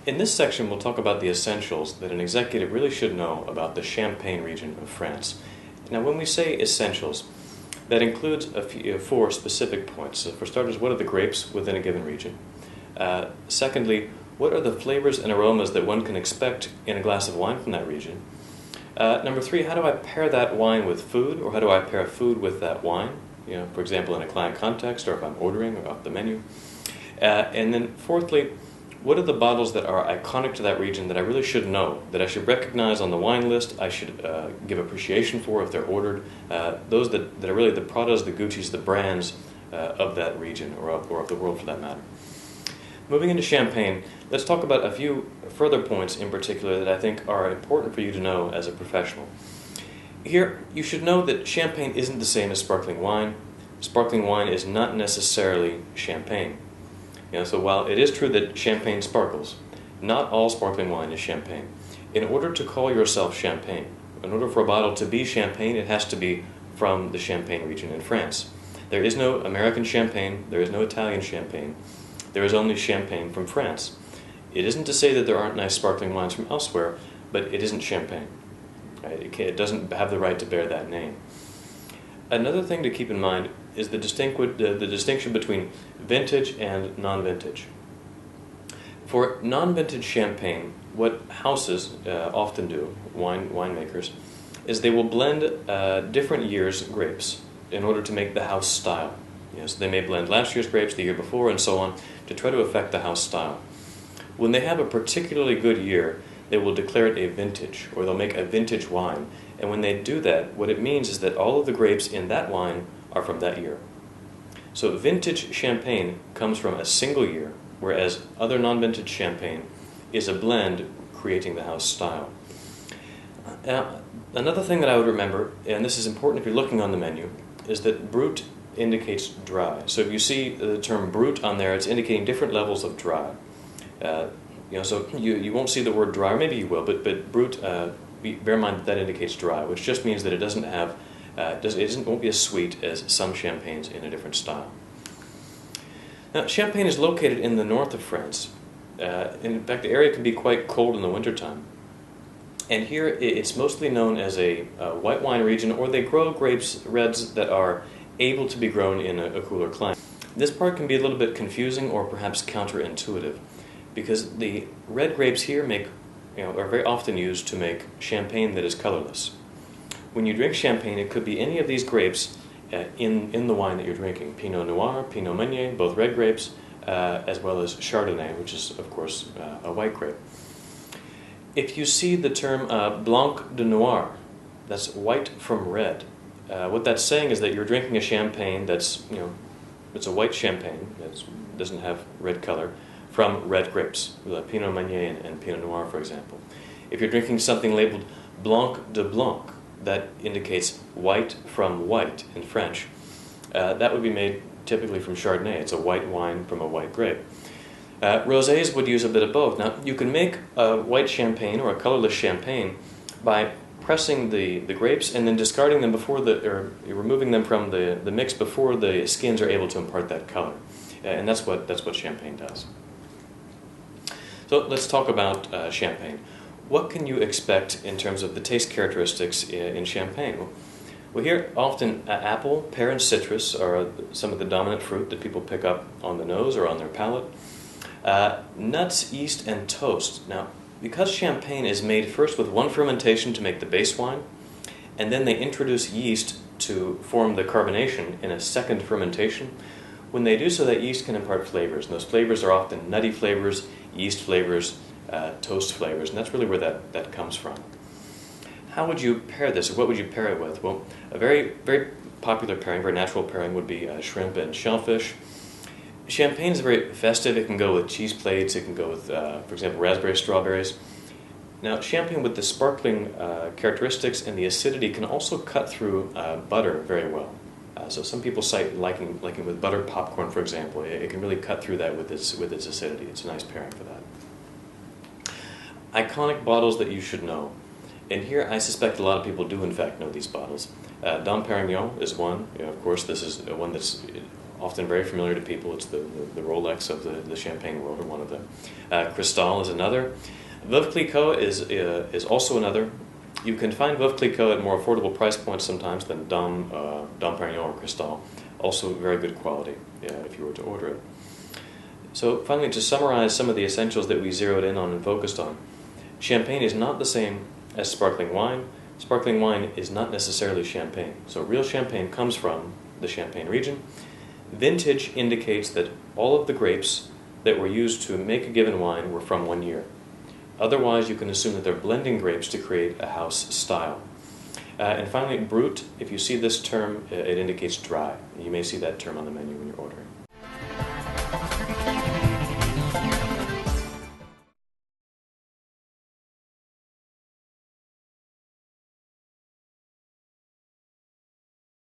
In this section, we'll talk about the essentials that an executive really should know about the Champagne region of France. Now, when we say essentials, that includes four specific points. So for starters, what are the grapes within a given region? Secondly, what are the flavors and aromas that one can expect in a glass of wine from that region? Number three, how do I pair that wine with food, or how do I pair food with that wine? For example, in a client context, or if I'm ordering or off the menu. And then fourthly, what are the bottles that are iconic to that region that I really should know, that I should recognize on the wine list, I should give appreciation for if they're ordered, those that are really the Pradas, the Guccis, the brands of that region, or of the world for that matter. Moving into Champagne, let's talk about a few further points in particular that I think are important for you to know as a professional. Here, you should know that Champagne isn't the same as sparkling wine. Sparkling wine is not necessarily champagne. So while it is true that champagne sparkles, not all sparkling wine is champagne. In order to call yourself champagne, in order for a bottle to be champagne, it has to be from the Champagne region in France. There is no American champagne, there is no Italian champagne. There is only champagne from France. It isn't to say that there aren't nice sparkling wines from elsewhere, but it isn't champagne. Right? It doesn't have the right to bear that name. Another thing to keep in mind is the distinction between vintage and non-vintage. For non-vintage champagne, what houses often do, winemakers, is they will blend different years' grapes in order to make the house style. So they may blend last year's grapes, the year before, and so on, to try to affect the house style. When they have a particularly good year, they will declare it a vintage, or they'll make a vintage wine. And when they do that, what it means is that all of the grapes in that wine are from that year. So vintage champagne comes from a single year, whereas other non-vintage champagne is a blend creating the house style. Now, another thing that I would remember, and this is important if you're looking on the menu, is that brut indicates dry. So if you see the term brut on there, it's indicating different levels of dry. So you won't see the word dry, or maybe you will, but brut, bear in mind that indicates dry, which just means that it doesn't have, won't be as sweet as some champagnes in a different style. Now, Champagne is located in the north of France. In fact, the area can be quite cold in the wintertime. And here it's mostly known as a white wine region, or they grow reds that are able to be grown in a cooler climate. This part can be a little bit confusing or perhaps counterintuitive, because the red grapes here are very often used to make champagne that is colorless. When you drink champagne, it could be any of these grapes in the wine that you're drinking. Pinot Noir, Pinot Meunier, both red grapes, as well as Chardonnay, which is, of course, a white grape. If you see the term Blanc de Noir, that's white from red, what that's saying is that you're drinking a champagne that's, it's a white champagne, that doesn't have red color, from red grapes, Pinot Meunier and Pinot Noir, for example. If you're drinking something labeled Blanc de Blanc, that indicates white from white in French. That would be made typically from Chardonnay. It's a white wine from a white grape. Rosés would use a bit of both. Now, you can make a white champagne or a colorless champagne by pressing the grapes and then discarding them or removing them from the mix before the skins are able to impart that color. And that's what champagne does. So let's talk about champagne. What can you expect in terms of the taste characteristics in champagne? Well, here often apple, pear, and citrus are some of the dominant fruit that people pick up on the nose or on their palate. Nuts, yeast, and toast. Now, because champagne is made first with one fermentation to make the base wine, and then they introduce yeast to form the carbonation in a second fermentation, when they do so, that yeast can impart flavors, and those flavors are often nutty flavors, yeast flavors, toast flavors, and that's really where that comes from. How would you pair this, or what would you pair it with? Well, a very, very popular pairing, very natural pairing would be shrimp and shellfish. Champagne is very festive. It can go with cheese plates. It can go with, for example, raspberry strawberries. Now, champagne with the sparkling characteristics and the acidity can also cut through butter very well. So some people cite liking with butter popcorn, for example. It can really cut through that with its acidity. It's a nice pairing for that. Iconic bottles that you should know. And here I suspect a lot of people do in fact know these bottles. Dom Perignon is one. Of course, this is one that's often very familiar to people. It's the Rolex of the champagne world, or one of them. Cristal is another. Veuve Clicquot is also another. You can find Veuve Clicquot at more affordable price points sometimes than Dom Perignon or Cristal. Also very good quality if you were to order it. So finally, to summarize some of the essentials that we zeroed in on and focused on, champagne is not the same as sparkling wine. Sparkling wine is not necessarily champagne. So real champagne comes from the Champagne region. Vintage indicates that all of the grapes that were used to make a given wine were from 1 year. Otherwise, you can assume that they're blending grapes to create a house style. And finally, brut, if you see this term, it indicates dry. You may see that term on the menu when you're ordering.